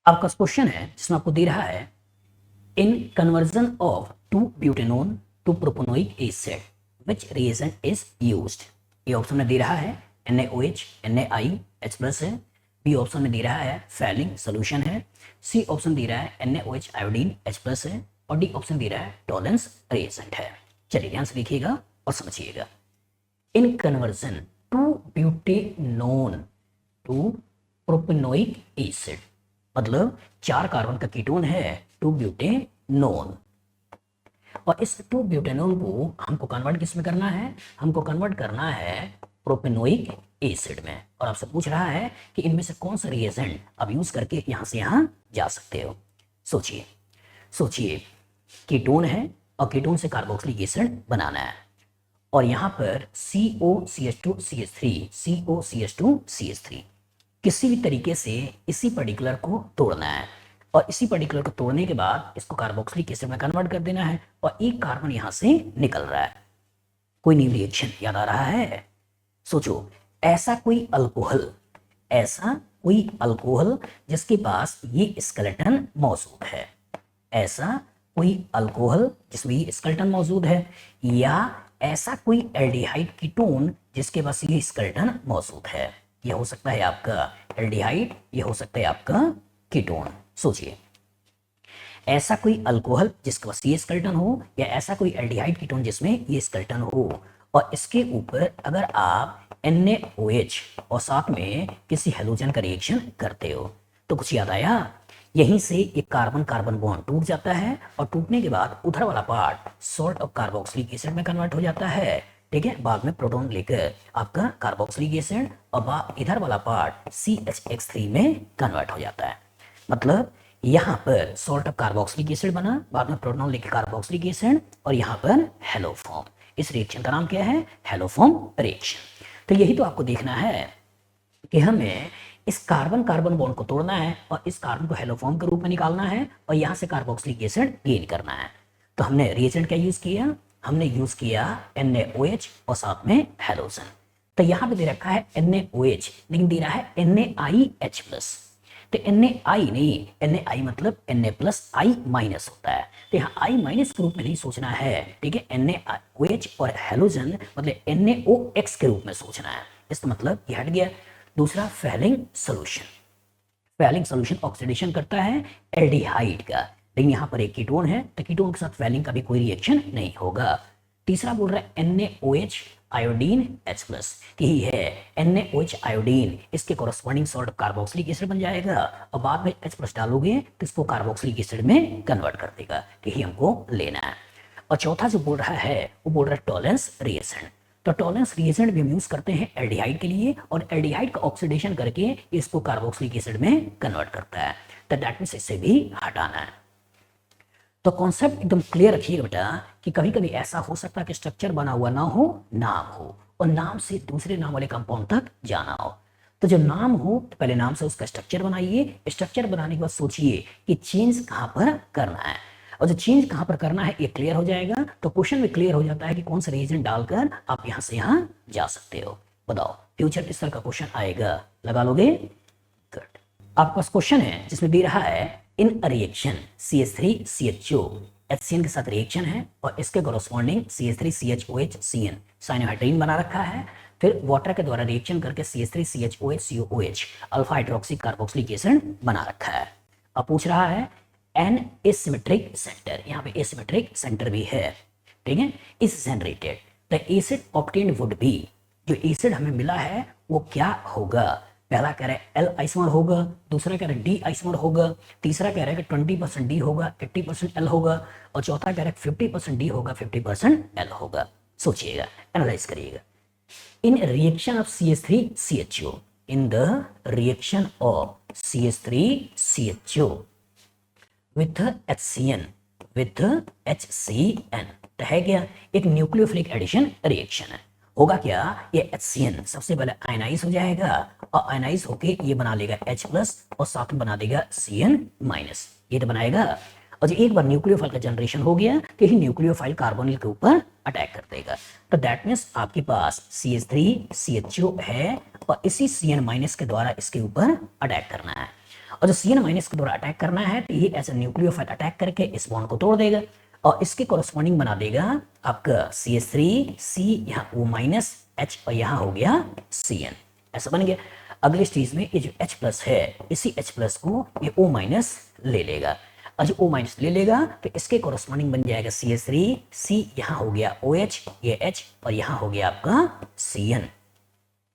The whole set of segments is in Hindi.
आपका क्वेश्चन है जिसमें आपको दे रहा है in conversion of 2 butanone to propanoic acid which reagent is used. A option में दे रहा है NaOH NaI H+ है। बी ऑप्शन में दे रहा है फैलिंग सोल्यूशन है। सी ऑप्शन दे रहा है NaOH आयोडीन H+ है। और डी ऑप्शन दे रहा है टॉलेंस रिएजेंट है। चलिए ध्यान से देखिएगा और समझिएगा। In conversion 2 butanone to propanoic acid मतलब 4 कार्बन का कीटोन है 2 ब्यूटेनोन, और इस 2 ब्यूटेनोन को हमको कन्वर्ट किस में करना है? हमको कन्वर्ट करना है प्रोपेनोइक एसिड में। और आपसे पूछ रहा है कि इनमें से कौन सा रिएजेंट आप यूज करके यहां से यहां जा सकते हो। सोचिए सोचिए, कीटोन है और कीटोन से कार्बोक्सिलिक एसिड बनाना है, और यहां पर COCH2CH3 COCH2CH3 किसी भी तरीके से इसी पर्टिकुलर को तोड़ना है, और इसी पर्टिकुलर को तोड़ने के बाद इसको कार्बोक्सिलिक एसिड में कन्वर्ट कर देना है, और एक कार्बन यहां से निकल रहा है। कोई न्यू रिएक्शन याद आ रहा है? सोचो, ऐसा कोई अल्कोहल जिसके पास ये स्केलेटन मौजूद है, ऐसा कोई अल्कोहल जिसमें ये स्केलेटन मौजूद है, या ऐसा कोई एल्डिहाइड कीटोन जिसके पास ये स्केलेटन मौजूद है। ये हो सकता है आपका एल्डिहाइड, ये हो सकता है आपका कीटोन। सोचिए, ऐसा कोई अल्कोहल जिसके पास ये स्केलेटन हो, या ऐसा कोई एल्डिहाइड कीटोन जिसमें ये स्केलेटन हो, और इसके ऊपर अगर आप NaOH और साथ में किसी हेलोजन का रिएक्शन करते हो तो कुछ याद आया? यहीं से एक कार्बन कार्बन बॉन्ड टूट जाता है, और टूटने के बाद उधर वाला part salt of carboxylic acid में कन्वर्ट हो जाता है। ठीक है, बाद में प्रोटॉन लेकर आपका कार्बोक्सिलिक एसिड, और इधर वाला पार्ट CHX3 में कन्वर्ट हो जाता है। मतलब यहाँ पर सॉल्ट ऑफ कार्बोक्सिलिक एसिड बना, बाद में प्रोटॉन लेकर कार्बोक्सिलिक एसिड, और यहाँ पर हेलोफॉर्म। इस रिएक्शन का नाम क्या है? Haloform reaction. तो यही तो आपको देखना है कि हमें इस कार्बन कार्बन बॉन्ड को तोड़ना है, और इस कार्बन को हेलोफॉर्म के रूप में निकालना है, और यहां से कार्बोक्सिलिक एसिड गेन करना है। तो हमने रिएजेंट क्या यूज किया? हमने यूज किया NaOH और साथ में हेलोजन। तो यहां पे दे रखा है NaOH, लेकिन दे रहा है NaIH+। तो Na नहीं, Na मतलब Na+I- होता है, तो यहाँ I- के रूप में नहीं सोचना है। ठीक है, NaOH और हेलोजन मतलब NaOX के रूप में सोचना है। इसका मतलब ये हट गया। दूसरा, falling solution. Falling solution oxidation करता है एल्डिहाइड का, लेकिन यहाँ पर एक कीटोन है, तो कीटोन के साथ फैलिंग का भी कोई रिएक्शन नहीं होगा। तीसरा बोल रहा है NaOH आयोडीन H+, यही है NaOH आयोडीन, इसके कोरस्पॉन्डिंग सॉल्ट कार्बोक्सिलिक एसिड बन जाएगा, और बाद में H+ डालोगे तो इसको कार्बोक्सिलिक एसिड में कन्वर्ट कर देगा। यही हमको लेना है। और चौथा जो बोल रहा है वो बोल रहा है टॉलेंस रिएजेंट। तो टॉलेंस रिएजेंट भी हम यूज करते हैं एल्डिहाइड के लिए, और एल्डिहाइड का ऑक्सीडेशन करके इसको कार्बोक्सिलिक एसिड में कन्वर्ट करता है। तो दैट मींस इसे भी हटाना है। तो कॉन्सेप्ट एकदम क्लियर रखिएगा बेटा कि कभी कभी ऐसा हो सकता है कि स्ट्रक्चर बना हुआ ना हो, नाम हो, और नाम से दूसरे नाम वाले कंपाउंड तक जाना हो। तो जो नाम हो तो पहले नाम से उसका स्ट्रक्चर बनाइए, स्ट्रक्चर बनाने के बाद सोचिए कि चेंज कहां पर करना है, और जो चेंज कहां पर करना है ये क्लियर हो जाएगा, तो क्वेश्चन में क्लियर हो जाता है कि कौन सा रिएजेंट डालकर आप यहां से यहां जा सकते हो। बताओ, फ्यूचर इस तरह का क्वेश्चन आएगा, लगा लोगे? गुड। आपके पास क्वेश्चन है जिसमें दे रहा है इन रिएक्शन CH3CHO HCN के साथ रिएक्शन है, और इसके कोरस्पॉन्डिंग CH3CHOH CN साइनोहाइड्रीन बना रखा है। फिर वाटर के द्वारा रिएक्शन करके CH3CHOH COOH alpha hydroxy carboxylic acid बना रखा है। अब पूछ रहा है एन एसिमेट्रिक सेंटर, यहाँ पे एसिमेट्रिक सेंटर भी है। ठीक है, इस generated the acid obtained would be, जो एसिड हमें मिला है वो क्या होगा? पहला कह रहा है L आइसोमर होगा, दूसरा कह रहा है D आइसोमर होगा, तीसरा कह रहा है कि 20% D होगा, 80% L होगा, और चौथा कह रहा है 50% D होगा, 50% L होगा। सोचिएगा, एनालाइज करिएगा। In reaction of CH3CHO, in the reaction of CH3CHO with HCN, with HCN, तो है क्या? एक न्यूक्लियोफिलिक एडिशन रिएक्शन है। होगा क्या? ये HCN सबसे पहले आयनाइज हो जाएगा, और आयनाइज होके ये बना लेगा H+ और साथ में बना देगा CN-, ये तो बनाएगा। और जो एक बार न्यूक्लियोफाइल का जनरेशन हो गया तो यही न्यूक्लियोफाइल कार्बोनिल के ऊपर अटैक कर देगा। तो दैट मीन्स आपके पास CH3CHO है, और इसी CN- के द्वारा इसके ऊपर अटैक करना है। और जो Cn माइनस के द्वारा अटैक करना है तो ये ऐसे न्यूक्लियोफाइल अटैक करके इस बॉन्ड को तोड़ देगा और इसके कोरस्पॉन्डिंग बना देगा आपका CH3 C, यहाँ O माइनस H और यहाँ हो गया Cn, ऐसा बन गया। अगले स्टेज में ये जो H प्लस है इसी H प्लस को ये O माइनस ले लेगा और जो O माइनस ले लेगा तो इसके कोरस्पॉन्डिंग बन जाएगा CH3 C, यहाँ हो गया OH, ये H और यहाँ हो गया आपका Cn,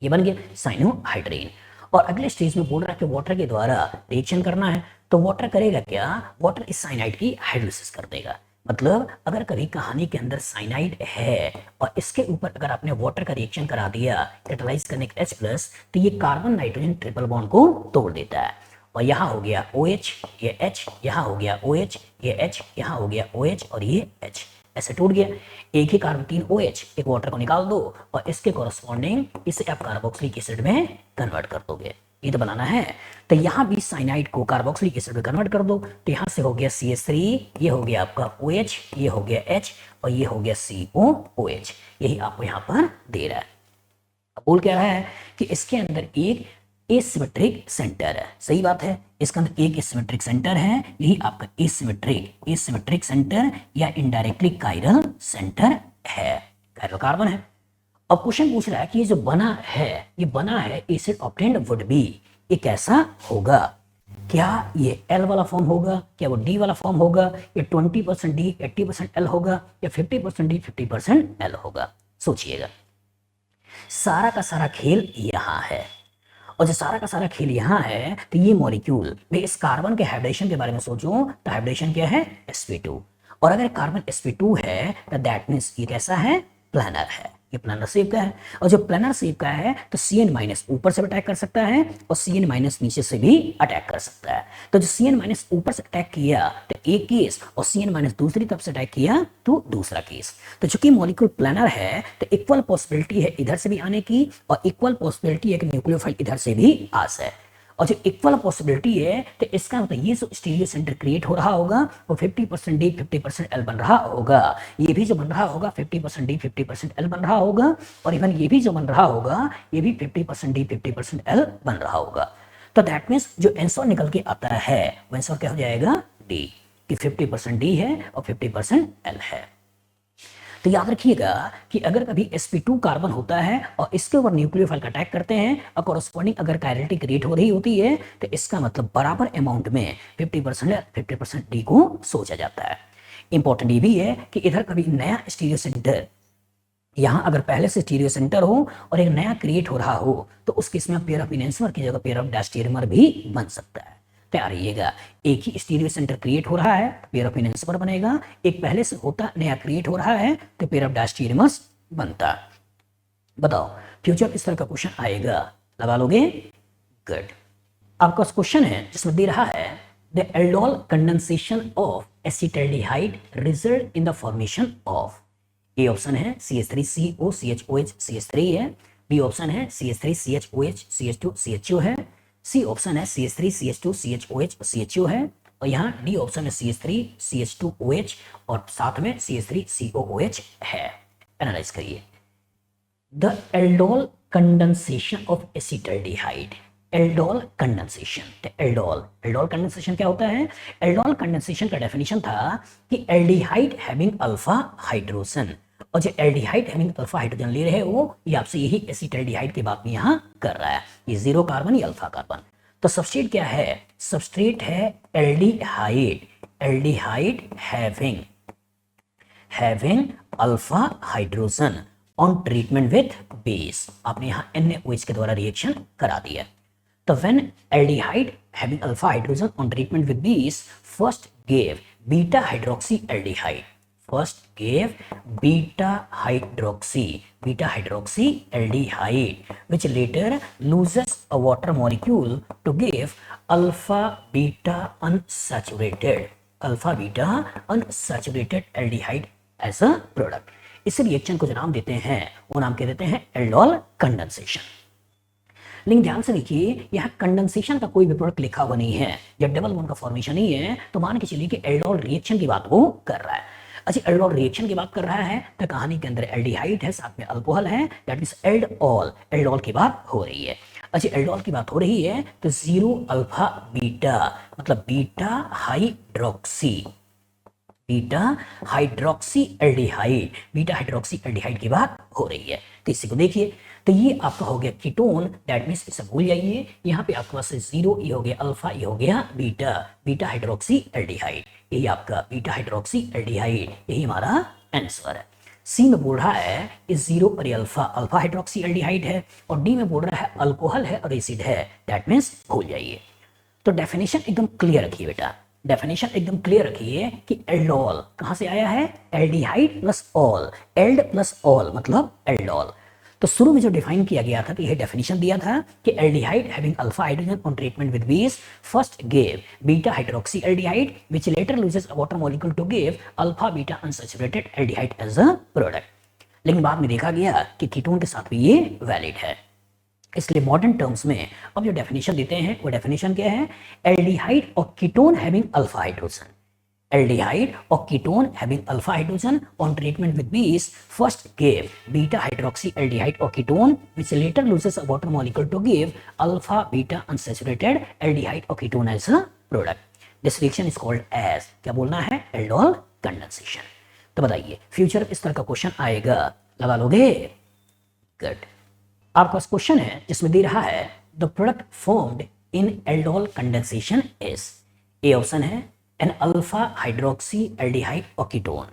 ये बन गया साइनोहाइड्रीन। और अगले स्टेज में बोल रहा है कि वाटर के द्वारा रिएक्शन करना है, तो वाटर करेगा क्या, वाटर इस साइनाइड की हाइड्रोलिसिस कर देगा। मतलब अगर कभी कहानी के अंदर साइनाइड है और इसके ऊपर अगर आपने वाटर का रिएक्शन करा दिया कैटालाइज करने के H+, तो ये कार्बन नाइट्रोजन ट्रिपल बॉन्ड को तोड़ देता है और यहाँ हो गया OH, ये H, यहाँ हो गया OH, ये H, यहाँ हो गया OH और ये H, ऐसे टूट गया। एक ही कार्बन 3 OH, एक वाटर को निकाल दो और इसके कोरस्पॉन्डिंग इसे आप कार्बोक्सिलिक एसिड में कन्वर्ट कर दोगे, ये तो बनाना है। तो यहाँ भी साइनाइड को कार्बोक्सिलिक एसिड में कन्वर्ट कर दो, तो यहाँ से हो गया CH3, ये हो गया आपका OH, ये हो गया H और ये हो गया COOH, यही आपको यहाँ पर दे रहा है। अब बोल क्या रहा है कि इसके अंदर एक एसिमेट्रिक सेंटर है, सही बात है, इसके अंदर एक एसिमेट्रिक सेंटर है, यही आपका एसिमेट्रिक सेंटर या इनडायरेक्टली कायरल सेंटर है, कायरल कार्बन है। अब क्वेश्चन पूछ रहा है कि ये जो बना है, ये बना है एसिड ऑब्टेन्ड वुड बी, ये कैसा होगा, क्या ये L वाला फॉर्म होगा, क्या वो D वाला फॉर्म होगा, ये 20% D 80% L होगा या 50% D 50% L होगा। सोचिएगा, सारा का सारा खेल यहाँ है और जो सारा का सारा खेल यहाँ है तो ये मॉलिक्यूल मैं इस कार्बन के हाइब्रिडेशन के बारे में सोचूं तो हाइब्रिडेशन क्या है sp2, और अगर कार्बन sp2 है तो दैट मीन्स ये कैसा है, प्लानर है, ये प्लानर शेप का है। और जो प्लानर शेप का है तो Cn माइनस ऊपर से अटैक कर सकता है और Cn माइनस नीचे से भी अटैक कर सकता है। तो जो Cn माइनस ऊपर से अटैक किया तो एक केस और Cn माइनस दूसरी तरफ से अटैक किया तो दूसरा केस। तो चूंकि मॉलिक्यूल प्लानर है तो इक्वल पॉसिबिलिटी है इधर से भी आने की और इक्वल पॉसिबिलिटी है कि न्यूक्लियोफाइल इधर से भी आ जाए। और जो इक्वल पॉसिबिलिटी है तो इसका मतलब ये जो स्टीरियो सेंटर क्रिएट हो रहा होगा वो 50% D 50% L बन रहा होगा, ये भी जो बन रहा होगा 50% D 50% L बन रहा होगा और इवन ये भी जो बन रहा होगा ये भी 50% D 50% L बन रहा होगा। तो दैट मीन्स जो आंसर निकल के आता है वो आंसर क्या हो जाएगा, D, कि 50% D है और 50% L है। तो याद रखिएगा कि अगर कभी sp2 कार्बन होता है और इसके ऊपर न्यूक्लियोफाइल का अटैक करते हैं और कॉरस्पॉन्डिंग अगर कायरलिटी क्रिएट हो रही होती है तो इसका मतलब बराबर अमाउंट में 50% D को सोचा जाता है। इंपॉर्टेंट ये भी है कि इधर कभी नया स्टीरियो सेंटर, यहाँ अगर पहले से स्टीरियो सेंटर हो और एक नया क्रिएट हो रहा हो तो उस केस में पेयर ऑफ इनेंसमर की जगह पेयर ऑफ डायस्टेरियोमर भी बन सकता है। तैयार रहिएगा, एक ही स्टीरियो सेंटर क्रिएट हो रहा है पेयर ऑफ इनेंसमर बनेगा, एक पहले से होता नया क्रिएट हो रहा है तो पेयर ऑफ डायस्टेरियोमर्स बनता। बताओ फ्यूचर इस तरह का क्वेश्चन आएगा, लगा लोगे, गुड। आपका क्वेश्चन है जिसमें दे रहा है the aldol condensation of acetaldehyde result in the formation of, A option है CH3CO CHOH CH3 है, बी ऑप्शन है CH3CHOH CH2 CHO है, सी ऑप्शन है CH3CH2 CHOH CHO है और यहाँ डी ऑप्शन है CH3CH2OH और साथ में CH3COOH है। एनालाइज करिए, the aldol condensation of acetaldehyde, aldol condensation, aldol condensation क्या होता है, एल्डोल कंडेंसेशन का डेफिनेशन था कि एल्डिहाइड हैविंग अल्फा हाइड्रोजन, और जो एल्डिहाइड हैविंग अल्फा हाइड्रोजन ले रहे हो ये आपसे यही एसिटाल्डिहाइड की बात में यहाँ कर रहा है, ये 0 कार्बन या अल्फा कार्बन। तो सबस्ट्रेट क्या है, सबस्ट्रेट है aldehyde, aldehyde having alpha hydrogen on treatment with base, आपने यहाँ NaOH के द्वारा रिएक्शन करा दिया। तो when aldehyde having alpha hydrogen on treatment with base first gave beta hydroxy aldehyde, first gave beta hydroxy aldehyde which later loses a water molecule to give alpha beta unsaturated aldehyde as a product। इस रिएक्शन को जो नाम देते हैं वो नाम क्या देते हैं, एल्डोल कंडेंसेशन। लेकिन ध्यान से देखिए यहाँ कंडेंसेशन का कोई भी प्रोडक्ट लिखा हुआ नहीं है, जब डबल बॉन्ड का फॉर्मेशन नहीं है तो मान के चलिए कि एल्डोल रिएक्शन की बात वो कर रहा है। अच्छा, एल्डोल रिएक्शन की बात कर रहा है तो कहानी के अंदर एल्डिहाइड है साथ में अल्कोहल है, दैट मींस एल्डोल की बात हो रही है। अच्छा, एल्डोल की बात हो रही है तो 0 अल्फा बीटा मतलब beta hydroxy, beta hydroxy aldehyde, beta hydroxy aldehyde की बात हो रही है। तो इसी को देखिए, तो ये आपका हो गया कीटोन, दैट मीन्स इसे भूल जाइए, यहाँ पे आपके पास 0 ये हो गया अल्फा, ये हो गया बीटा, बीटा हाइड्रोक्सी एल्डिहाइड, यही आपका बीटा हाइड्रोक्सी एल्डिहाइड, यही हमारा आंसर है। सी में बोल रहा है इस 0 और ये अल्फा, अल्फा हाइड्रोक्सी एल्डिहाइड है, और डी में बोल रहा है अल्कोहल है और एसिड है, दैट मीन्स भूल जाइए। तो डेफिनेशन एकदम क्लियर रखिए बेटा, डेफिनेशन एकदम क्लियर रखिए कि एल्डोल कहां से आया है, aldehyde plus all, ald plus all मतलब एल्डोल। तो शुरू में जो डिफाइन किया गया था, तो यह डेफिनेशन दिया था कि aldehyde having alpha hydrogen on treatment with base first give beta hydroxy aldehyde which later loses a water molecule to give alpha beta unsaturated aldehyde as a product. लेकिन बाद में देखा गया कि कीटोन के साथ भी ये वैलिड है, इसलिए मॉडर्न टर्म्स में अब जो डेफिनेशन देते हैं वो डेफिनेशन क्या है, एल्डिहाइड और ketone having alpha hydrogen, aldehyde और ketone having alpha hydrogen on treatment with base first give beta hydroxy aldehyde और ketone which later loses a water molecule to give alpha beta unsaturated aldehyde और ketone as a product. This reaction is called as, क्या बोलना है, एल्डोल कंडेंसेशन। तो बताइए फ्यूचर में इस तरह का क्वेश्चन आएगा, लगा लोगे, गुड। आपके पास क्वेश्चन है जिसमें दे रहा है the product formed in aldol condensation is, A option है एन अल्फा हाइड्रोक्सी एल्डिहाइड और कीटोन,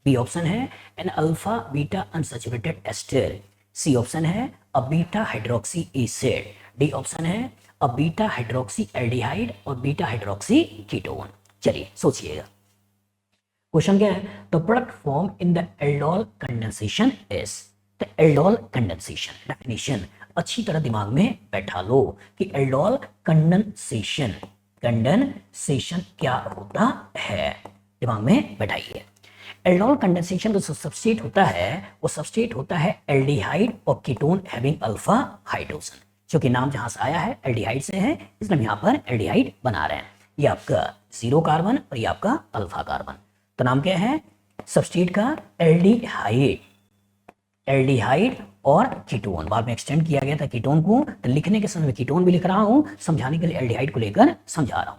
बी ऑप्शन है an alpha beta unsaturated ester, C option है a beta hydroxy acid, D option है अ बीटा हाइड्रोक्सी एल्डिहाइड और बीटा हाइड्रोक्सी कीटोन। चलिए सोचिएगा, क्वेश्चन क्या है, the product form in the aldol condensation is, the aldol condensation definition अच्छी तरह दिमाग में बैठा लो कि एल्डोल कंडेंसेशन, कंडेंसेशन क्या होता है, दिमाग में बैठाइए। एल्डोल कंडेंसेशन का जो सबस्ट्रेट होता है वो सबस्ट्रेट होता है एल्डिहाइड और कीटोन हैविंग अल्फा हाइड्रोजन, क्योंकि नाम जहां से आया है एल्डिहाइड से है, इसलिए हम यहाँ पर एल्डिहाइड बना रहे हैं। ये आपका 0 कार्बन और ये आपका अल्फा कार्बन, तो नाम क्या है सबस्ट्रेट का, एल्डिहाइड, एल्डिहाइड और कीटोन, बाद में एक्सटेंड किया गया था कीटोन को, तो लिखने के समय में कीटोन भी लिख रहा हूं, समझाने के लिए एल्डिहाइड को लेकर समझा रहा हूं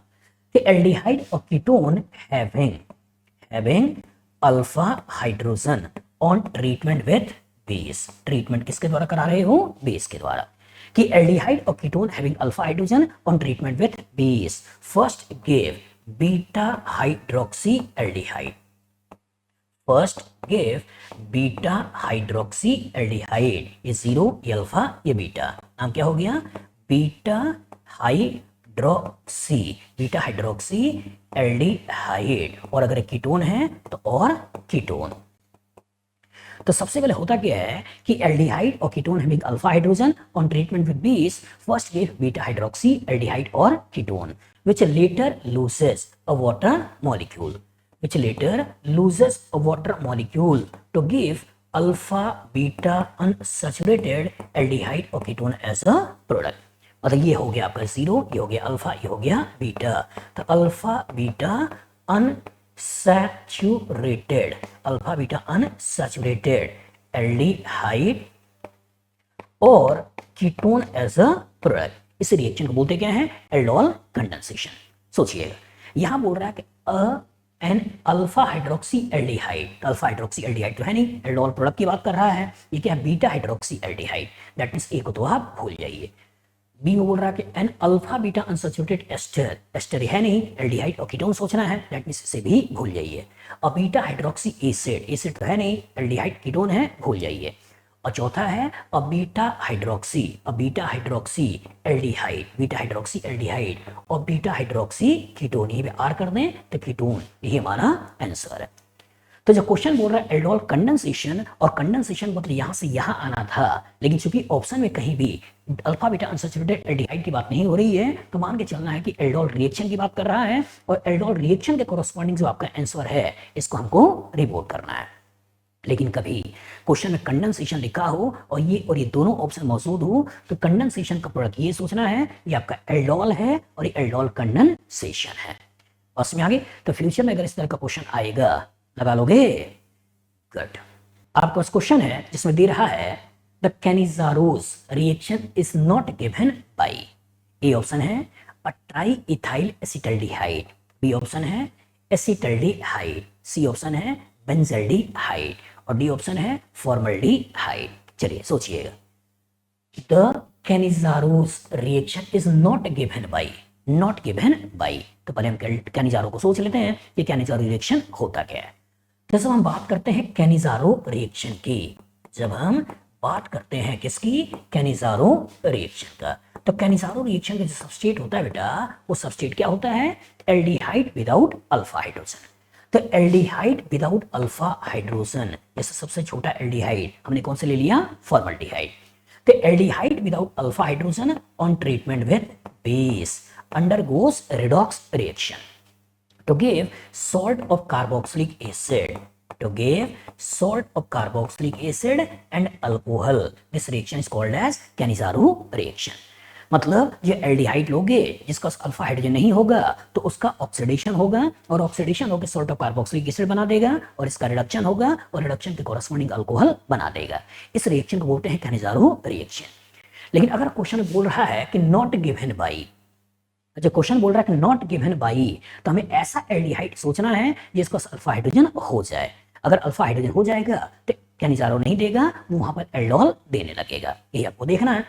कि एल्डिहाइड और ketone having alpha hydrogen on treatment with base, treatment किसके द्वारा करा रहे हो, बेस के द्वारा, कि एल्डिहाइड और ketone having alpha hydrogen on treatment with base first give beta hydroxy aldehyde, first give beta hydroxy aldehyde, ये 0 ये अल्फा ये बीटा, नाम क्या हो गया, beta hydroxy, beta hydroxy aldehyde, और अगर कीटोन है तो और कीटोन। तो सबसे पहले होता क्या है कि एल्डिहाइड और ketone having alpha hydrogen on treatment with base first give beta hydroxy aldehyde और ketone which later loses a water molecule, which later loses a water molecule to give alpha beta unsaturated aldehyde or ketone as a product। मतलब ये हो गया आपका 0, ये हो गया अल्फा, ये हो गया बीटा, तो alpha beta unsaturated, alpha beta unsaturated aldehyde और कीटोन एज अ प्रोडक्ट, इस रिएक्शन को बोलते क्या है, एल्डोल कंडेंसेशन। सोचिएगा यहां बोल रहा है कि an alpha hydroxy aldehyde, alpha hydroxy aldehyde तो है नहीं, एल्डोल प्रोडक्ट की बात कर रहा है, ये क्या है, beta hydroxy aldehyde, that means A को तो आप भूल जाइए। बी में बोल रहा है कि an alpha beta unsaturated ester, ester है नहीं, एल्डिहाइड और कीटोन सोचना है, दैट मींस इसे भी भूल जाइए। और बीटा हाइड्रोक्सी एसिड, एसिड तो है नहीं, एल्डिहाइड कीटोन है, भूल जाइए। और चौथा है beta hydroxy, beta hydroxy aldehyde, beta hydroxy aldehyde और बीटा हाइड्रोक्सी कीटोन, ये भी आर कर दें तो कीटोन, ये हमारा आंसर है। तो जो क्वेश्चन बोल रहा है एल्डोल कंडेंसेशन, और कंडेंसेशन मतलब यहां से यहां आना था, लेकिन चूंकि ऑप्शन में कहीं भी अल्फा बीटा अनसैचुरेटेड एल्डिहाइड की बात नहीं हो रही है, तो मान के चलना है कि एल्डोल रिएक्शन की बात कर रहा है, और एल्डोल रिएक्शन के कोरोस्पॉन्डिंग जो आपका आंसर है इसको हमको रिपोर्ट करना है। लेकिन कभी क्वेश्चन में कंडेंसेशन लिखा हो और ये दोनों ऑप्शन मौजूद हो, तो कंडेंसेशन का प्रोडक्ट ये सोचना है ये आपका एल्डोल है और ये एल्डोल कंडेंसेशन है। बस में आगे, तो फ्यूचर में अगर इस तरह का क्वेश्चन आएगा लगा लोगे, गुड। आपका क्वेश्चन है जिसमें दे रहा है the Cannizzaro's reaction is not given by. A option है a tri ethyl acetaldehyde, B option है एसिटल्डिहाइड, सी ऑप्शन है बेंजल्डिहाइड और डी ऑप्शन है फॉर्मल्डिहाइड। चलिए सोचिएगा। The Cannizzaro's reaction is not given by, not given by, तो पहले हम कैनिजारो को सोच लेते हैं कि कैनिजारो रिएक्शन होता क्या है। जैसे हम बात करते हैं कैनिजारो रिएक्शन की, जब हम बात करते हैं किसकी, कैनिजारो रिएक्शन का, तो कैनिजारो रिएक्शन का जो सबस्ट्रेट होता है बेटा, वो सबस्ट्रेट क्या होता है, एल्डिहाइड विदाउट अल्फा हाइड्रोजन। तो एल्डिहाइड विदाउट अल्फा हाइड्रोजन, जैसे सबसे छोटा एल्डिहाइड हमने कौन से ले लिया, फॉर्मल्डिहाइड। तो aldehyde without alpha hydrogen on treatment with base undergoes redox reaction to give salt of carboxylic acid, to give salt of carboxylic acid and alcohol. This reaction is called as Cannizzaro reaction. मतलब ये एल्डिहाइड लोगे जिसका अल्फा हाइड्रोजन नहीं होगा तो उसका ऑक्सीडेशन होगा और ऑक्सीडेशन होकर सॉल्ट ऑफ कार्बोक्सिलिक एसिड बना देगा और इसका रिडक्शन होगा और रिडक्शन के कॉरस्पॉन्डिंग अल्कोहल बना देगा। इस रिएक्शन को बोलते हैं कैनिजारो रिएक्शन। लेकिन अगर क्वेश्चन बोल रहा है कि नॉट गिवन बाई, जब क्वेश्चन बोल रहा है कि नॉट गिवन बाई, तो हमें ऐसा एल्डिहाइड सोचना है जिसका अल्फा हाइड्रोजन हो जाए। अगर अल्फा हाइड्रोजन हो जाएगा तो कैनिजारो नहीं देगा, वो वहां पर एल्डोल देने लगेगा। ये आपको देखना है।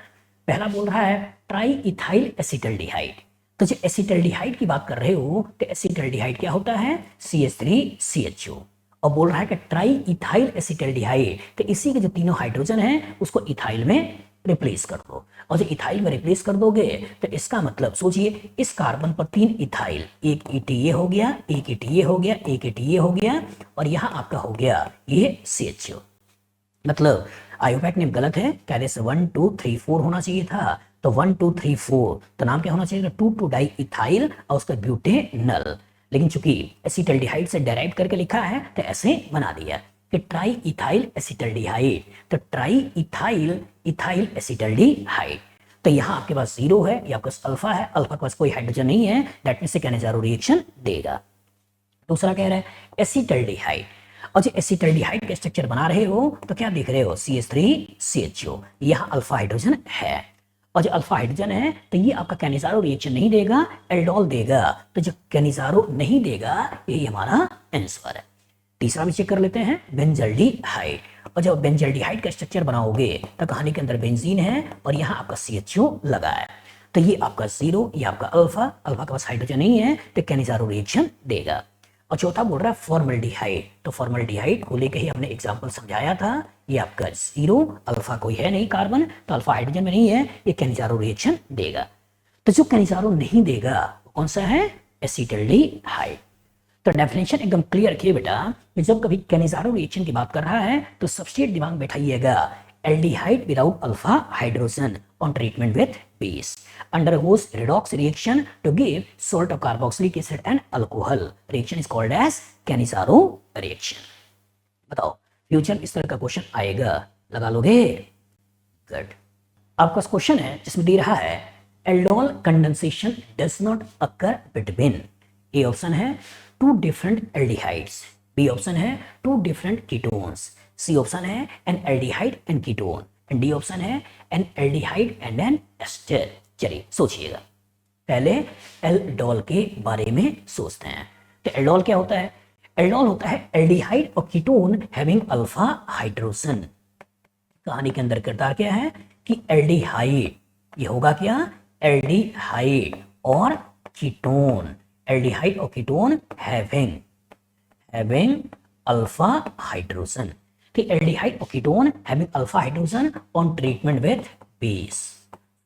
पहला बोल रहा है ट्राई इथाइल एसिटल्डिहाइड, तो जो एसिटल्डिहाइड की बात कर रहे हो तो एसिटल्डिहाइड क्या होता है, CH3CHO, और बोल रहा है कि ट्राई इथाइल एसिटल्डिहाइड, तो इसी के जो तीनों हाइड्रोजन है उसको इथाइल में रिप्लेस कर दो, और जब इथाइल में रिप्लेस कर दोगे तो इसका मतलब सोचिए इस कार्बन पर 3 इथाइल, एक ETA हो गया, एक ETA हो गया, एक ETA हो गया और यहाँ आपका हो गया ये CHO। मतलब आयोपैक ने गलत है, कह रहे 1 2 3 4 होना चाहिए था, तो 1 2 3 4 तो नाम क्या होना चाहिए, 2 डाई इथाइल और उसका ब्यूटेनल, लेकिन चूंकि एसिटल्डिहाइड से डेराइव करके लिखा है तो ऐसे बना दिया कि ट्राई इथाइल एसिटल्डिहाइड, तो ट्राई इथाइल इथाइल एसिटल्डिहाइड। तो यहाँ आपके पास 0 है, या आपके पास अल्फा है, अल्फा के पास कोई हाइड्रोजन नहीं है, दैट मींस से कैनिजारो रिएक्शन देगा। दूसरा कह रहा है एसिटल्डिहाइड, और जो एसिटल्डिहाइड का स्ट्रक्चर बना रहे हो तो क्या देख रहे हो, CH3CHO, यहाँ अल्फा हाइड्रोजन है, और जो अल्फा हाइड्रोजन है तो ये आपका कैनिजारो रिएक्शन नहीं देगा, एल्डोल देगा। तो जो कैनिजारो नहीं देगा यही हमारा आंसर है। तीसरा भी चेक कर लेते हैं, बेंजल्डिहाइड, और जब बेंजल्डिहाइड का स्ट्रक्चर बनाओगे तो कहानी के अंदर बेंजीन है और यहाँ आपका CHO लगा है, तो ये आपका 0, ये आपका अल्फा, अल्फा के पास हाइड्रोजन नहीं है तो कैनिजारो रिएक्शन देगा। और चौथा बोल रहा है फॉर्मल्डिहाइड, तो फॉर्मल्डिहाइड को लेकर ही हमने एग्जांपल समझाया था, ये आपका 0, अल्फा कोई है नहीं कार्बन, तो अल्फा हाइड्रोजन में नहीं है, ये कैनिजारो रिएक्शन देगा। तो जो कैनिजारो नहीं देगा वो कौन सा है, एसिटल्डिहाइड। तो डेफिनेशन एकदम क्लियर रखिए बेटा, जब कभी कैनिजारो रिएक्शन की बात कर रहा है तो सबस्ट्रेट दिमाग में बैठाइएगा, aldehyde without alpha hydrogen on treatment with base undergoes redox reaction to give salt of carboxylic acid and alcohol. Reaction is called as Cannizzaro reaction. बताओ फ्यूचर में इस तरह का क्वेश्चन आएगा, लगा लोगे? गुड। आपका क्वेश्चन है जिसमें दे रहा है aldol condensation does not occur between, A option है 2 डिफरेंट एल्डिहाइड्स, बी ऑप्शन है 2 डिफरेंट कीटोन्स, सी ऑप्शन है an aldehyde and ketone, and D option है an aldehyde and an ester. चलिए सोचिएगा, पहले एल्डोल के बारे में सोचते हैं। तो एल्डोल क्या होता है, एल्डोल होता है एल्डिहाइड और कीटोन हैविंग अल्फा हाइड्रोजन। कहानी के अंदर किरदार क्या है कि एल्डिहाइड, ये होगा क्या, एल्डिहाइड और कीटोन, एल्डिहाइड और ketone having alpha hydrogen. Aldehyde और ketone having alpha hydrogen on treatment with base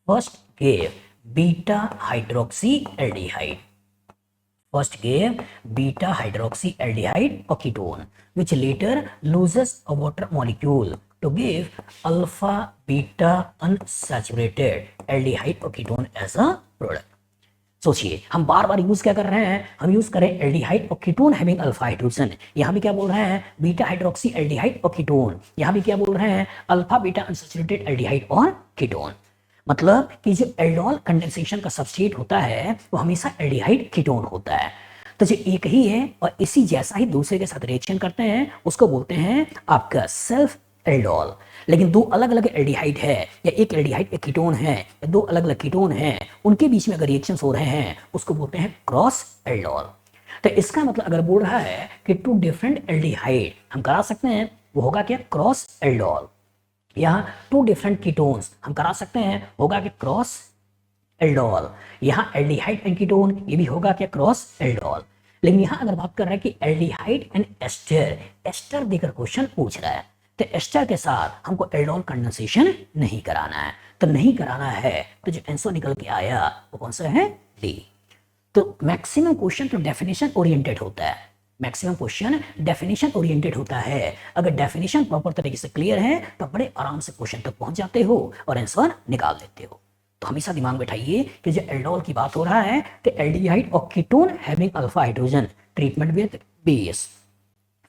first gave beta hydroxyaldehyde, first gave beta hydroxyaldehyde or ketone which later loses a water molecule to give alpha beta unsaturated aldehyde or ketone as a product. सोचिए हम बार बार यूज क्या कर रहे हैं, हम यूज करें एल्डिहाइड और कीटोन हैविंग अल्फा हाइड्रोजन, यहां भी क्या बोल रहे हैं बीटा हाइड्रोक्सी एल्डिहाइड और कीटोन, यहां भी क्या बोल रहे हैं अल्फा बीटा अनसैचुरेटेड एल्डिहाइड और कीटोन। मतलब कि जो एल्डोल कंडेंसेशन का सबस्ट्रेट होता है वो हमेशा एल्डिहाइड कीटोन होता है, तो जो एक ही है और इसी जैसा ही दूसरे के साथ रिएक्शन करते हैं उसको बोलते हैं आपका सेल्फ एल्डोल। लेकिन दो अलग अलग एल्डिहाइड है या एक एल्डिहाइड एक कीटोन है या दो अलग अलग कीटोन है, उनके बीच में अगर रिएक्शन हो रहे हैं उसको बोलते हैं क्रॉस एल्डोल। तो इसका मतलब अगर बोल रहा है कि टू डिफरेंट एल्डिहाइड हम करा सकते हैं, वो होगा क्या, क्रॉस एल्डोल। यहाँ टू डिफरेंट कीटोन्स हम करा सकते हैं, होगा क्या, क्रॉस एल्डोल। यहाँ एल्डिहाइड एंड कीटोन, ये भी होगा क्या, क्रॉस एल्डोल। लेकिन यहाँ अगर बात कर रहे हैं कि एल्डिहाइड एंड एस्टर, एस्टर देकर क्वेश्चन पूछ रहा है, तो एस्टर के साथ हमको एल्डोल कंडेंसेशन नहीं कराना है। तो नहीं कराना है तो जो आंसर निकल के आया वो कौन सा है, डी। तो मैक्सिमम क्वेश्चन तो डेफिनेशन ओरिएंटेड होता है, मैक्सिमम क्वेश्चन डेफिनेशन ओरिएंटेड होता है। अगर डेफिनेशन प्रॉपर तरीके से क्लियर है तो बड़े आराम से क्वेश्चन तक पहुंच जाते हो और आंसर निकाल लेते हो। तो हमेशा दिमाग में बैठाइए कि जो एल्डोल की बात हो रहा है तो एल्डिहाइड और ketone having alpha hydrogen treatment with base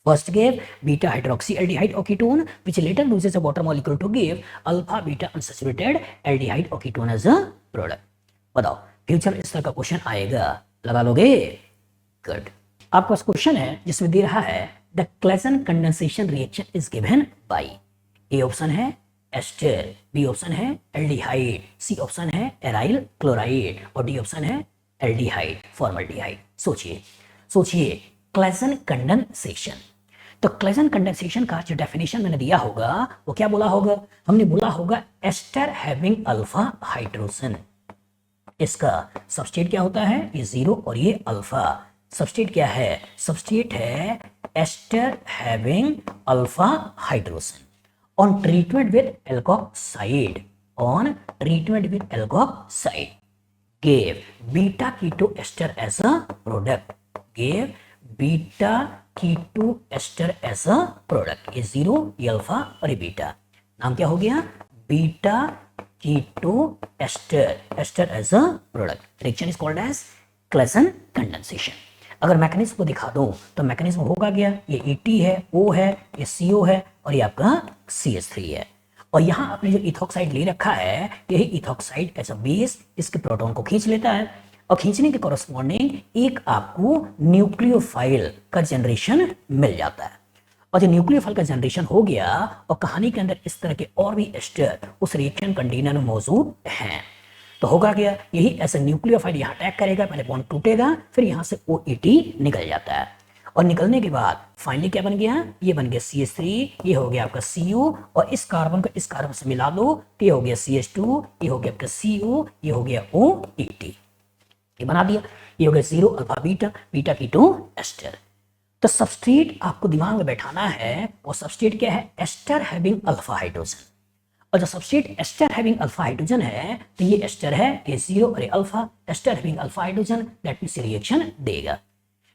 first gave beta hydroxyaldehyde or ketone which later loses a water molecule to give alpha beta unsaturated aldehyde or ketone as a product। बताओ फ्यूचर इस तरह का क्वेश्चन आएगा, लगा लोगे, गुड। आपके पास क्वेश्चन है जिसमें दे रहा है the Klaassen condensation reaction is given by, A option है एस्टर, बी ऑप्शन है एल्डिहाइड, सी ऑप्शन है एराइल क्लोराइड और डी ऑप्शन है एल्डिहाइड फॉर्मल्डिहाइड। सोचिए सोचिए, क्लेसन कंडेंसेशन। तो क्लेसन कंडेंसेशन का जो डेफिनेशन मैंने दिया होगा वो क्या बोला होगा, हमने बोला होगा एस्टर हैविंग अल्फा हाइड्रोजन। इसका सबस्टेट क्या होता है, ये जीरो और ये अल्फा। सबस्टेट क्या है, सबस्टेट है ester having alpha hydrogen on treatment with alkoxide, on treatment with alkoxide gave beta keto ester as a product, gave beta keto ester as a product। ये जीरो, ये अल्फा और ये बीटा, नाम क्या हो गया, beta keto ester, ester as a product. Reaction is called as Claisen condensation. अगर मैकेनिज्म को दिखा दूं तो मैकेनिज्म होगा क्या, ये ET है, O है, ये CO है और ये आपका CH3 है। और यहाँ आपने जो इथॉक्साइड ले रखा है, यही इथॉक्साइड एज अ बेस इसके प्रोटॉन को खींच लेता है और खींचने के कॉरस्पॉन्डिंग एक आपको न्यूक्लियोफाइल का जनरेशन मिल जाता है। और जो न्यूक्लियोफाइल का जनरेशन हो गया और कहानी के अंदर इस तरह के और भी एस्टर उस रिएक्शन कंटेनर में मौजूद हैं, तो होगा क्या, यही ऐसे न्यूक्लियोफाइल यहाँ अटैक करेगा, पहले बॉन्ड टूटेगा, फिर यहाँ से OET निकल जाता है और निकलने के बाद फाइनली क्या बन गया, ये बन गया CH3, ये हो गया आपका CO और इस कार्बन को इस कार्बन से मिला दो तो ये हो गया CH2, ये हो गया आपका CO, ये हो गया OET, ये बना दिया, ये हो गया zero alpha beta, beta keto ester. तो सबस्ट्रेट आपको दिमाग में बैठाना है, और सबस्ट्रेट क्या है, एस्टर हैविंग अल्फा हाइड्रोजन। और जो substrate ester having alpha hydrogen है तो ये एस्टर है, ये जीरो और ये alpha, ester having alpha hydrogen, that means reaction देगा।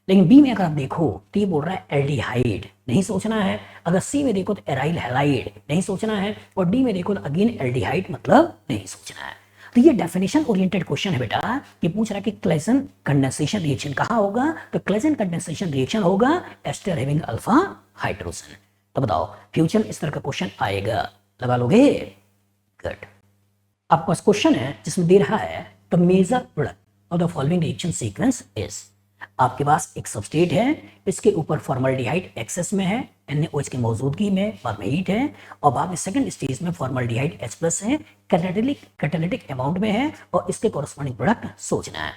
लेकिन बी में अगर आप देखो तो ये बोल रहा है एल्डिहाइड, नहीं सोचना है। अगर सी में देखो तो एराइल हैलाइड, नहीं सोचना है। और डी में देखो तो अगेन एल्डिहाइड, मतलब नहीं सोचना है। तो ये डेफिनेशन ओरिएंटेड क्वेश्चन है बेटा, कि पूछ रहा है कि क्लेसन कंडेंसेशन रिएक्शन कहाँ होगा, तो क्लेसन कंडेंसेशन रिएक्शन होगा एस्टर हैविंग अल्फा हाइड्रोजन। तो बताओ फ्यूचर इस तरह का क्वेश्चन आएगा, लगा लोगे, गुड। आपके पास क्वेश्चन है जिसमें दे रहा है the major product of the following reaction sequence is. आपके पास एक सबस्ट्रेट है, इसके ऊपर फॉर्मल्डिहाइड एक्सेस में है, NaOH की मौजूदगी में, बाद में हीट है और बाद में सेकंड स्टेज में फॉर्मल्डिहाइड H+ है, कैटालिटिक अमाउंट में है और इसके कॉरस्पॉन्डिंग प्रोडक्ट सोचना है।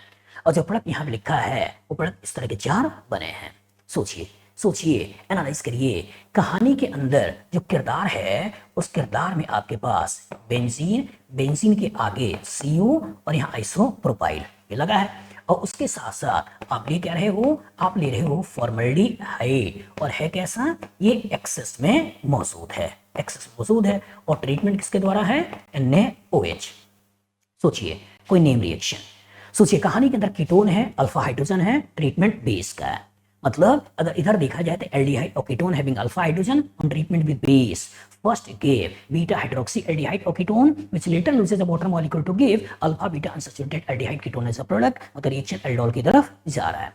और जो प्रोडक्ट यहाँ पे लिखा है वो प्रोडक्ट इस तरह के 4 बने हैं। सोचिए सोचिए, एनालाइज करिए। कहानी के अंदर जो किरदार है उस किरदार में आपके पास बेंजीन, बेंजीन के आगे CO और यहाँ आइसोप्रोपाइल ये लगा है, और उसके साथ साथ आप ले क्या रहे हो, आप ले रहे हो फॉर्मल्डिहाइड, और है कैसा, ये एक्सेस में मौजूद है, एक्सेस मौजूद है और ट्रीटमेंट किसके द्वारा है, NaOH। सोचिए कोई नेम रिएक्शन, सोचिए कहानी के अंदर कीटोन है, अल्फा हाइड्रोजन है, ट्रीटमेंट बेस का है। मतलब अगर इधर देखा जाए तो एल्डिहाइड और ketone having alpha hydrogen on treatment with base first gave beta hydroxyaldehyde or ketone which later loses a water molecule to give alpha beta unsaturated aldehyde ketone as a product, मतलब रिएक्शन एल्डोल की तरफ जा रहा है।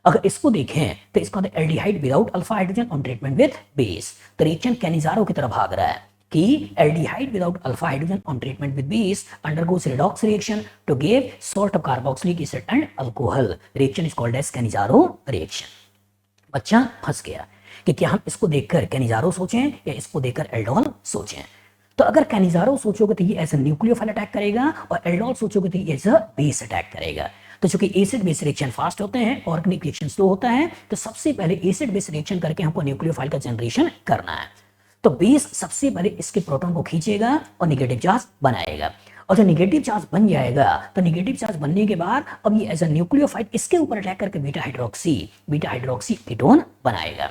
अगर इसको देखें तो इसका aldehyde without alpha hydrogen on treatment with base, तो रिएक्शन कैनिजारो की तरफ भाग रहा है कि aldehyde without alpha hydrogen on treatment with base undergoes redox reaction to give salt of carboxylic acid and alcohol, reaction is called as Cannizzaro reaction. बच्चा फंस गया कि क्या हम इसको देखकर कैनिजारो सोचें या इसको देखकर एल्डोल सोचें। तो अगर कैनिजारो सोचोगे तो ये एज अ न्यूक्लियोफाइल अटैक करेगा और एल्डोल सोचोगे तो ये एज अ बेस अटैक करेगा। तो चूंकि एसिड बेस रिएक्शन फास्ट होते हैं, ऑर्गेनिक रिएक्शन स्लो होता है, तो सबसे पहले एसिड बेस रिएक्शन करके हमको न्यूक्लियोफाइल का जनरेशन करना है। तो बेस सबसे पहले इसके प्रोटॉन को खींचेगा और निगेटिव चार्ज बनाएगा, और जब निगेटिव चार्ज बन जाएगा तो निगेटिव चार्ज बनने के बाद अब ये एज अ न्यूक्लियोफाइल इसके ऊपर अटैक करके बीटा हाइड्रोक्सी कीटोन बनाएगा।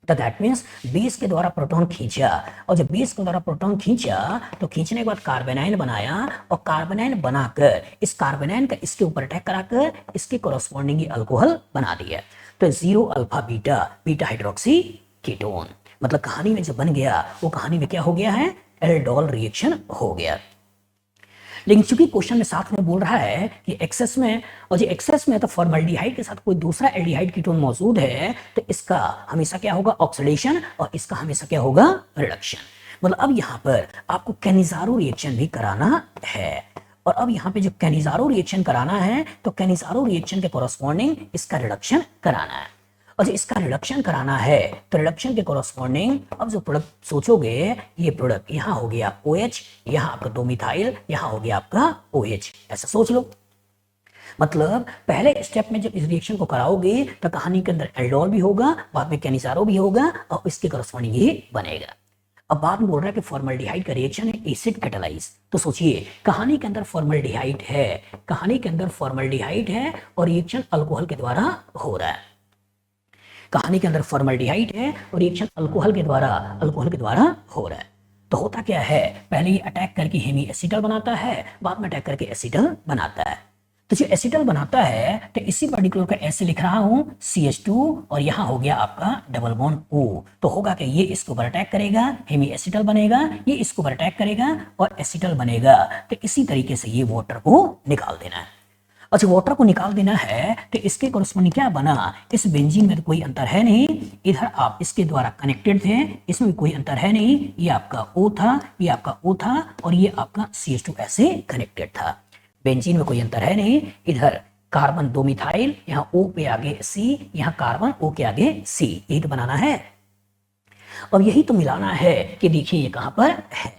तो दैट मीन्स बेस के द्वारा प्रोटॉन खींचा, और जब बेस के द्वारा प्रोटॉन खींचा तो खींचने के बाद कार्बेनाइल बनाया, और कार्बेनाइल बनाकर इस कार्बेनाइल का इसके ऊपर अटैक कराकर इसके कोरोस्पोंडिंग अल्कोहल बना दिया। तो 0 अल्फा बीटा हाइड्रोक्सी कीटोन, मतलब कहानी में जो बन गया वो कहानी में क्या हो गया है, एल्डोल रिएक्शन हो गया। लेकिन चूंकि क्वेश्चन में साथ में बोल रहा है कि एक्सेस में, और जो एक्सेस में तो फॉर्मल्डिहाइड के साथ कोई दूसरा एल्डिहाइड कीटोन मौजूद है, तो इसका हमेशा क्या होगा, ऑक्सीडेशन, और इसका हमेशा क्या होगा, रिडक्शन। मतलब अब यहाँ पर आपको कैनिजारो रिएक्शन भी कराना है, और अब यहाँ पे जो कैनिजारो रिएक्शन कराना है तो कैनिजारो रिएक्शन के कोरोस्पोंडिंग इसका रिडक्शन कराना है, और जो इसका रिडक्शन कराना है तो रिडक्शन के कोरोस्पोंडिंग अब जो प्रोडक्ट सोचोगे, ये प्रोडक्ट यहाँ हो गया OH, यहाँ आपका 2 मिथाइल, यहाँ हो गया आपका OH, ऐसा सोच लो। मतलब पहले स्टेप में जब इस रिएक्शन को कराओगे तो कहानी के अंदर एल्डोल भी होगा, बाद में कैनिजारो भी होगा, और इसके कोरोस्पोंडिंग ये बनेगा। अब बात में बोल रहा है कि फॉर्मल्डिहाइड का रिएक्शन है एसिड कैटालाइज, तो सोचिए कहानी के अंदर फॉर्मल्डिहाइड है, कहानी के अंदर फॉर्मल्डिहाइड है और रिएक्शन अल्कोहल के द्वारा हो रहा है। कहानी के अंदर फॉर्मल्डिहाइड है और रिएक्शन अल्कोहल के द्वारा हो रहा है। तो होता क्या है, पहले ये अटैक करके हेमी एसिटल बनाता है, बाद में अटैक करके एसिटल बनाता है। तो जो एसिटल बनाता है तो इसी पर्टिकुलर का ऐसे लिख रहा हूं CH2, और यहां हो गया आपका डबल बॉन्ड O। तो होगा कि ये इसके ऊपर अटैक करेगा, हेमी एसिटल बनेगा, ये इसके ऊपर अटैक करेगा और एसिटल बनेगा। तो इसी तरीके से ये वाटर को निकाल देना है। अच्छा, वाटर को निकाल देना है तो इसके कोरस्पोंडिंग क्या बना, इस बेंजीन में तो कोई अंतर है नहीं, इधर आप इसके द्वारा कनेक्टेड थे, इसमें भी कोई अंतर है नहीं, ये आपका O था, ये आपका O था, और ये आपका CH2 ऐसे कनेक्टेड था। बेंजीन में कोई अंतर है नहीं, इधर कार्बन 2 मिथाइल, यहाँ O पे आगे C, यहाँ कार्बन O के आगे C, यही तो बनाना है। और यही तो मिलाना है कि देखिए ये कहां पर है।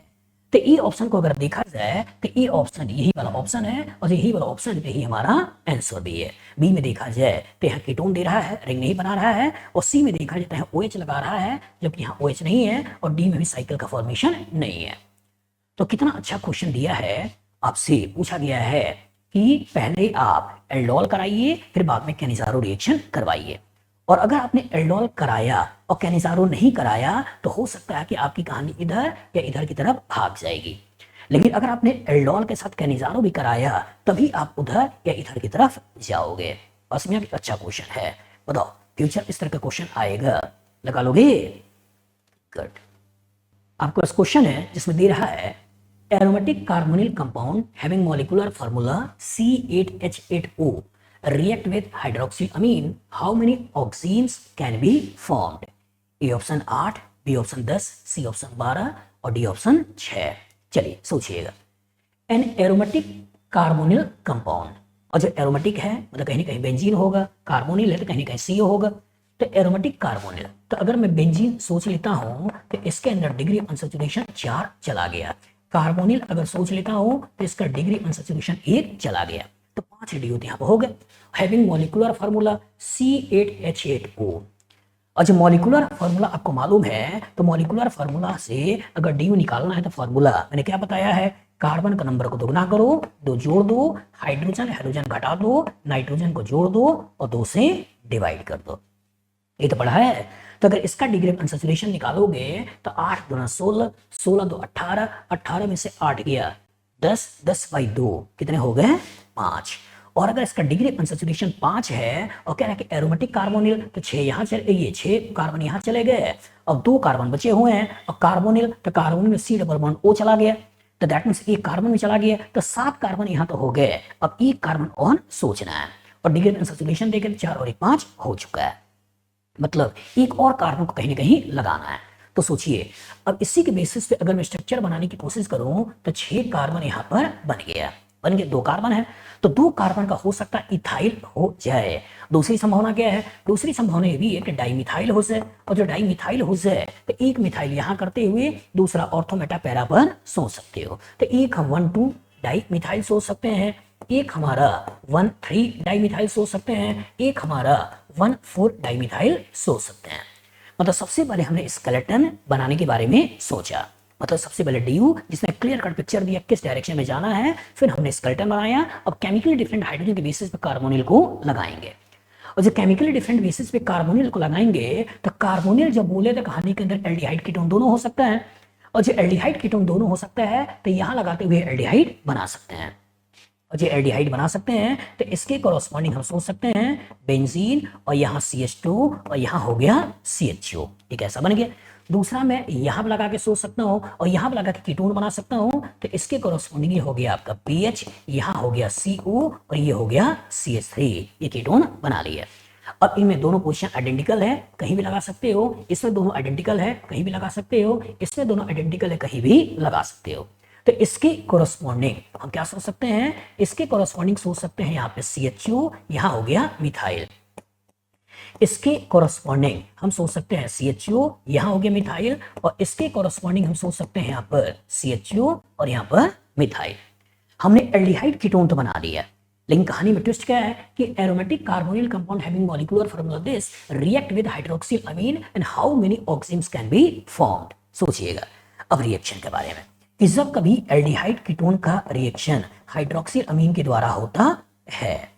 तो ई ऑप्शन को अगर देखा जाए तो ई ऑप्शन यही वाला ऑप्शन है, और यही वाला ऑप्शन यही हमारा आंसर भी है। बी में देखा जाए तो यहाँ कीटोन दे रहा है, रिंग नहीं बना रहा है, और सी में देखा जाता है OH लगा रहा है, जबकि यहाँ OH नहीं है, और डी में भी साइकिल का फॉर्मेशन नहीं है। तो कितना अच्छा क्वेश्चन दिया है, आपसे पूछा गया है कि पहले आप एल्डोल कराइए, फिर बाद में कैनिजारो रिएक्शन करवाइए। और अगर आपने एल्डोल कराया और कैनिजारो नहीं कराया तो हो सकता है कि आपकी कहानी इधर या इधर की तरफ भाग जाएगी। लेकिन अगर आपने एल्डोल के साथ कैनिजारो भी कराया तभी आप उधर या इधर की तरफ जाओगे। बस में एक अच्छा क्वेश्चन है, बताओ फ्यूचर इस तरह का क्वेश्चन आएगा, लगा लोगे? गुड। आपको इस क्वेश्चन है जिसमें दे रहा है aromatic carbonyl compound having molecular formula C8H8O react with hydroxyamine, how many oxenes can be formed? A option 8, B option 10, C option 12 और D ऑप्शन 6। चलिए सोचिएगा, एन एरोमेटिक कार्बोनिल कंपाउंड, और जो एरोमेटिक है मतलब कहीं ना कहीं बेंजीन होगा, कार्बोनिल है तो कहीं ना कहीं CO होगा। तो एरोमेटिक कार्बोनिल, तो अगर मैं बेंजीन सोच लेता हूं तो इसके अंदर डिग्री अनसैचुरेशन 4 चला गया। कार्बोनिल अगर सोच लेता हूं तो इसका डिग्री अनसैचुरेशन 1 चला गया, तो 5 डी यहाँ पर हो गए। हैविंग मॉलिक्यूलर फार्मूला C8H8O, और जो मॉलिक्यूलर फार्मूला आपको मालूम है तो मॉलिक्यूलर फार्मूला से अगर डी निकालना है तो फार्मूला मैंने क्या बताया है, कार्बन का नंबर को दोगुना करो, 2 जोड़ दो, हाइड्रोजन घटा दो, नाइट्रोजन को जोड़ दो और 2 से डिवाइड कर दो। ये तो पढ़ा है। तो अगर इसका डिग्री ऑफ अनसैचुरेशन निकालोगे तो 8 दूना 16, 16 दो 18, 18 में से 8 गया 10, 10 बाई 2 कितने हो गए 5। और अगर इसका डिग्री ऑफ अनसैचुरेशन 5 है और कह रहा है कि एरोमेटिक कार्बोनिल, तो 6 यहाँ चले, ये 6 कार्बन यहाँ चले गए और 2 कार्बन बचे हुए हैं, और कार्बोनिल तो कार्बोनिल में C डबल बॉन्ड O चला गया, तो दैट मींस एक कार्बन में चला गया, तो 7 कार्बन यहाँ तो हो गए। अब एक कार्बन ऑन सोचना है, और डिग्री ऑफ अनसैचुरेशन देकर 4 और 1 5 हो चुका है, मतलब एक और कार्बन को कहीं ना कहीं लगाना है। तो सोचिए अब इसी के बेसिस पे अगर मैं स्ट्रक्चर बनाने की कोशिश करूं तो 6 कार्बन यहां पर बन गया, बन गए, 2 कार्बन है तो 2 कार्बन का हो सकता है इथाइल हो जाए। दूसरी संभावना क्या है? दूसरी संभावना ये भी है कि डाइमिथाइल हो जाए, और जो डाइमिथाइल हो जाए तो एक मिथाइल यहां करते हुए दूसरा ऑर्थोमेटा पैरा पर सोच सकते हो। तो एक हम 1,2 डाइमिथाइल सोच सकते हैं, एक हमारा 1,3 डाइमिथाइल सोच सकते हैं, एक हमारा 1,4 डाइमिथाइल सोच सकते हैं। मतलब सबसे पहले हमने स्केलेटन बनाने के बारे में सोचा, मतलब सबसे पहले डीयू जिसने क्लियर कट पिक्चर दिया किस डायरेक्शन में जाना है, फिर हमने स्केलेटन बनाया। अब केमिकली डिफरेंट हाइड्रोजन के बेसिस पे कार्बोनिल को लगाएंगे, और जब केमिकली डिफरेंट बेसिस पे कार्बोनिल को लगाएंगे तो कार्बोनिल जब बोले तो कहानी के अंदर एल्डिहाइड कीटोन दोनों हो सकता है, और जो एल्डिहाइड कीटोन दोनों हो सकता है तो यहां लगाते हुए एल्डिहाइड बना सकते हैं, और जो एल्डिहाइड बना सकते हैं तो इसके कोरोस्पोंडिंग हम सोच सकते हैं बेंजीन, और यहाँ CH2 और यहाँ हो गया CHO, एक ऐसा बन गया। दूसरा मैं यहाँ पर लगा के सोच सकता हूँ और यहाँ पर लगा के कीटोन बना सकता हूँ, तो इसके कोरोस्पोंडिंग ये हो गया आपका PH, यहाँ हो गया CO और ये हो गया CH3, ये कीटोन बना लिया। अब इनमें दोनों पोजीशन आइडेंटिकल है, कहीं भी लगा सकते हो, इसमें दोनों आइडेंटिकल है, कहीं भी लगा सकते हो, इसमें दोनों आइडेंटिकल है, कहीं भी लगा सकते हो। तो इसके कोरोस्पोंडिंग हम क्या सोच सकते हैं? इसके कोरोस्पोंडिंग सोच सकते हैं यहाँ पे CHO, यहाँ हो गया मिथाइल। इसके कोरोस्पोंडिंग हम सोच सकते हैं CHO, यहाँ हो गया मिथाइल, और इसके कोरोस्पोंडिंग हम सोच सकते हैं यहाँ पर CHO और यहाँ पर मिथाइल। हमने एल्डिहाइड कीटोन तो बना लिया, लेकिन कहानी में ट्विस्ट क्या है कि aromatic carbonyl compound having molecular formula this react with hydroxyl amine and how many oximes can be formed. सोचिएगा अब रिएक्शन के बारे में कि जब कभी एल्डिहाइड कीटोन का रिएक्शन हाइड्रोक्सिल अमीन के द्वारा होता है,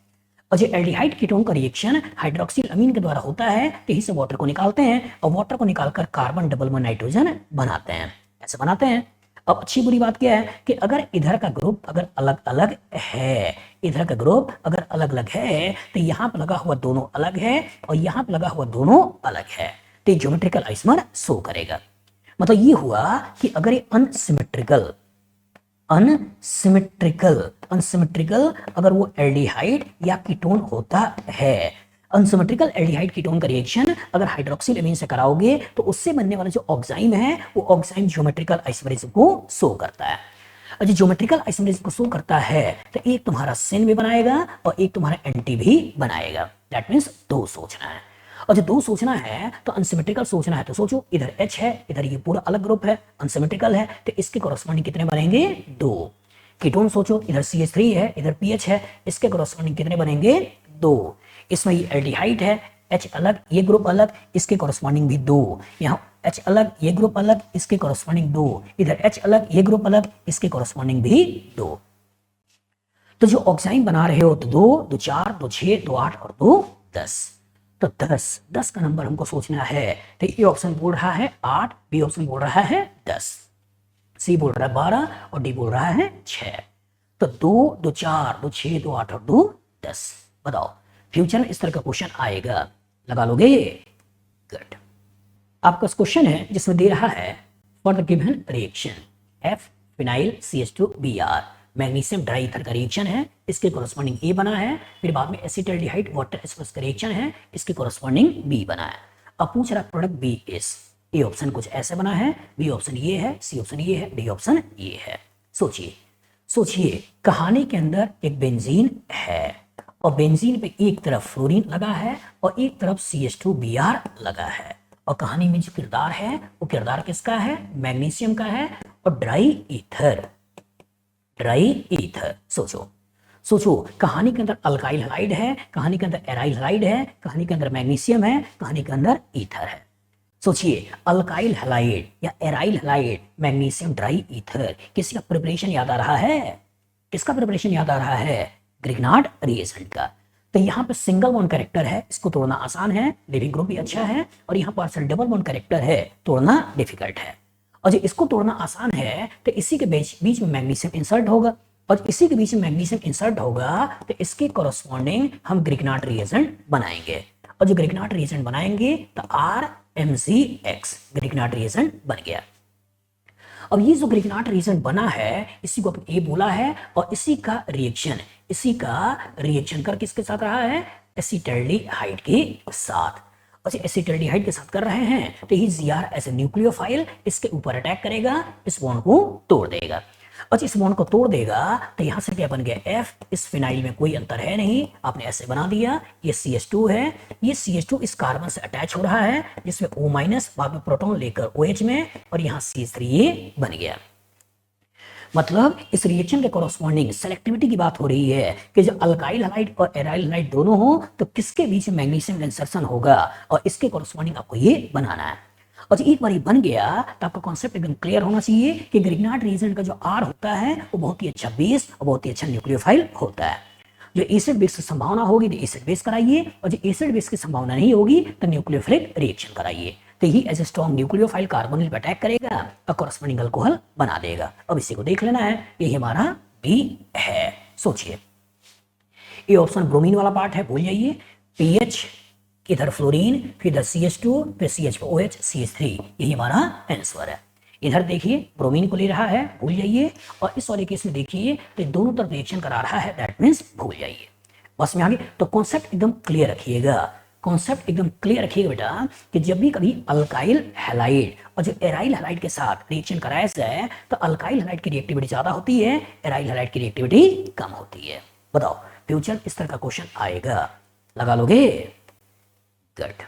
और जो एल्डिहाइड कीटोन का रिएक्शन हाइड्रोक्सिल अमीन के द्वारा होता है तो यही से वाटर को निकालते हैं, और वाटर को निकालकर कार्बन डबल बॉन्ड नाइट्रोजन बनाते हैं, ऐसे बनाते हैं। अब अच्छी बुरी बात क्या है कि अगर इधर का ग्रुप अगर अलग अलग है, इधर का ग्रुप अगर अलग अलग है तो यहाँ पर लगा हुआ दोनों अलग है और यहाँ पर लगा हुआ दोनों अलग है, तो ज्योमेट्रिकल आइसोमर शो करेगा। मतलब ये हुआ कि अगर ये अनसिमेट्रिकल अगर वो एल्डिहाइड या कीटोन होता है, अनसिमेट्रिकल एल्डिहाइड कीटोन का रिएक्शन अगर हाइड्रोक्सिल अमीन से कराओगे तो उससे बनने वाला जो ऑक्साइम है वो ऑक्साइम ज्योमेट्रिकल आइसोमरिज्म को शो करता है। और जो ज्योमेट्रिकल आइसोमरिज्म को शो करता है तो एक तुम्हारा सिन भी बनाएगा और एक तुम्हारा एंटी भी बनाएगा, दैट मींस 2 सोचना है। और जो 2 सोचना है तो अनसिमेट्रिकल सोचना है, तो सोचो इधर H है, इधर ये पूरा अलग ग्रुप है, अनसिमेट्रिकल है, तो इसके कोरोस्पोंडिंग कितने बनेंगे? 2। कीटोन सोचो इधर CH3 है, इधर PH है, इसके कोरोस्पोंडिंग कितने बनेंगे? 2। इसमें ये एल्डिहाइड है, H अलग, ये ग्रुप अलग, इसके कोरोस्पोंडिंग भी 2। यहाँ H अलग, ये ग्रुप अलग, इसके कोरोस्पोंडिंग 2, इधर H अलग, ये ग्रुप अलग, इसके कोरोस्पोंडिंग भी 2। तो जो ऑक्साइड बना रहे हो तो 2, 2 4, 2 6, 2 8 और 2 10। तो 10 का नंबर हमको सोचना है, तो ये ऑप्शन बोल रहा है 8, बी ऑप्शन बोल रहा है 10, सी बोल रहा है 12 और डी बोल रहा है 6। तो 2, 2 4, 2 6, 2 8 और 2 10। बताओ फ्यूचर में इस तरह का क्वेश्चन आएगा, लगा लोगे ये? गुड। आपका क्वेश्चन है जिसमें दे रहा है for the given reaction F phenyl CH2Br magnesium di ether का रिएक्शन है, इसके कोरस्पोंडिंग ए बना है, फिर बाद में एसिटाल्डिहाइड वाटर एस्पर्स का रिएक्शन है, इसके कोरस्पोंडिंग बी बना है। अब पूछ रहा product B is, A option कुछ ऐसे बना है, बी ऑप्शन ये है, सी ऑप्शन ये है, डी ऑप्शन ये है। सोचिए कहानी के अंदर एक बेंजीन है और बेंजीन पे एक तरफ फ्लोरीन लगा है और एक तरफ CH2Br लगा है, और कहानी में जो किरदार है वो किरदार किसका है? मैग्नीशियम का है और ड्राई ईथर। सोचो कहानी के अंदर अल्काइल हैलाइड है, कहानी के अंदर एराइल हैलाइड है, कहानी के अंदर मैग्नीशियम है, कहानी के अंदर ईथर है। सोचिए अल्काइल हैलाइड या aryl halide, magnesium dry ether, किसी का प्रिपरेशन याद आ रहा है? किसका प्रिपरेशन याद आ रहा है? ग्रिग्नार्ड रिएजेंट का। तो यहाँ पे सिंगल बॉन्ड कैरेक्टर है, इसको तोड़ना आसान है, लिविंग ग्रुप भी अच्छा है, और यहाँ पार्शियल डबल बॉन्ड कैरेक्टर है, तोड़ना डिफिकल्ट है। और जो इसको तोड़ना आसान है तो इसी के बीच में मैग्नीशियम इंसर्ट होगा, और इसी के बीच में मैग्नीशियम इंसर्ट होगा तो इसके कोरस्पॉन्डिंग हम ग्रिग्नार्ड रिएजेंट बनाएंगे, और जो ग्रिग्नार्ड रिएजेंट बनाएंगे तो RMgX ग्रिग्नार्ड रिएजेंट बन गया। अब ये जो ग्रिग्नार्ड रिएजेंट बना है इसी को अपन A बोला है, और इसी का रिएक्शन कर किसके साथ रहा है? एसिटाल्डिहाइड के साथ। और एसिटाल्डिहाइड के साथ कर रहे हैं तो ये Gr एज ए न्यूक्लियोफाइल इसके ऊपर अटैक करेगा, इस बॉन्ड को तोड़ देगा। अच्छा इस बॉन्ड को तोड़ देगा तो यहां से क्या बन गया F, इस फिनाइल में कोई अंतर है नहीं, आपने ऐसे बना दिया। ये CH2 है, ये CH2 इस कार्बन से अटैच हो रहा है जिसमें O माइनस बाद में प्रोटॉन लेकर OH में, और यहां CH3 बन गया। मतलब इस रिएक्शन के कॉरस्पॉन्डिंग सेलेक्टिविटी की बात हो रही है कि जो अल्काइल हैलाइड और एराइल हैलाइड दोनों हो तो किसके बीच में मैग्नीशियम इंसर्शन होगा, और इसके कॉरस्पॉन्डिंग आपको ये बनाना है। और एक बार ये बन गया तो आपका कॉन्सेप्ट एकदम क्लियर होना चाहिए कि ग्रिग्नार्ड रिएजेंट का जो R होता है वो बहुत ही अच्छा बेस और बहुत ही अच्छा न्यूक्लियोफाइल होता है। जो एसिड बेस की संभावना होगी तो एसिड बेस कराइए, और जो एसिड बेस की संभावना नहीं होगी तो न्यूक्लियोफिलिक रिएक्शन कराइए। तो ही as a strong nucleophile carbonyl पे अटैक करेगा और कॉरस्पॉन्डिंग अल्कोहल बना देगा। अब इसी को देख लेना है, यही हमारा बी है। सोचिए ये ऑप्शन ब्रोमीन वाला पार्ट है, भूल जाइए। पीएच इधर फ्लोरीन, फिर इधर CH2, फिर CH पर OH, CH3, यही हमारा आंसर है। इधर देखिए ब्रोमीन को ले रहा है, भूल जाइए, और इस वाले केस में देखिए तो दोनों तरफ रिएक्शन करा रहा है, दैट मींस भूल जाइए। बस में आगे तो कॉन्सेप्ट एकदम क्लियर रखिएगा, कॉन्सेप्ट एकदम क्लियर रखिएगा बेटा कि जब भी कभी अल्काइल हैलाइड और जो एराइल हैलाइड के साथ रिएक्शन कराया जाए तो अल्काइल हैलाइड की रिएक्टिविटी ज्यादा होती है, एराइल हैलाइड की रिएक्टिविटी कम होती है। बताओ फ्यूचर इस तरह का क्वेश्चन आएगा, लगा लोगे? गुड।